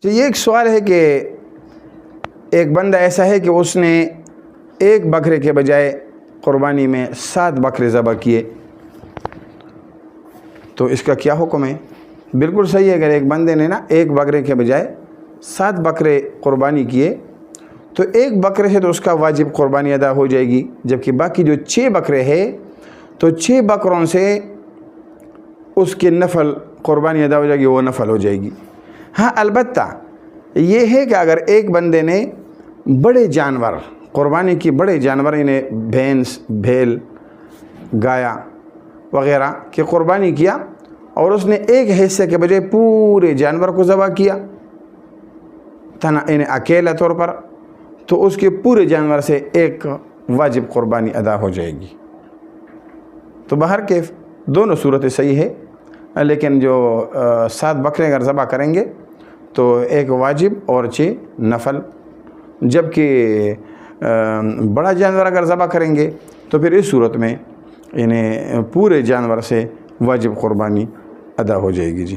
تو یہ ایک سوال ہے کہ ایک بندہ ایسا ہے کہ اس نے ایک بکرے کے بجائے قربانی میں 7 بکرے ذبح کیے، تو اس کا کیا حکم ہے؟ بالکل صحیح ہے، اگر ایک بندے نے ایک بکرے کے بجائے 7 بکرے قربانی کیے تو ایک بکرے سے تو اس کا واجب قربانی ادا ہو جائے گی، جبکہ باقی جو 6 بکرے ہیں تو 6 بکروں سے اس کی نفل قربانی ادا ہو جائے گی، وہ نفل ہو جائے گی۔ ہاں البتہ یہ ہے کہ اگر ایک بندے نے بڑے جانور قربانی کی، بڑے جانور انہیں بھینس، بھیل، گایا وغیرہ کی قربانی کیا اور اس نے ایک حصے کے بجائے پورے جانور کو ذبح کیا انہیں اکیلا طور پر، تو اس کے پورے جانور سے ایک واجب قربانی ادا ہو جائے گی۔ تو بہرکیف دونوں صورتیں صحیح ہے، لیکن جو 7 بکرے اگر ذبح کریں گے تو ایک واجب اور 6 نفل، جبکہ بڑا جانور اگر ذبح کریں گے تو پھر اس صورت میں انہیں پورے جانور سے واجب قربانی ادا ہو جائے گی۔ جی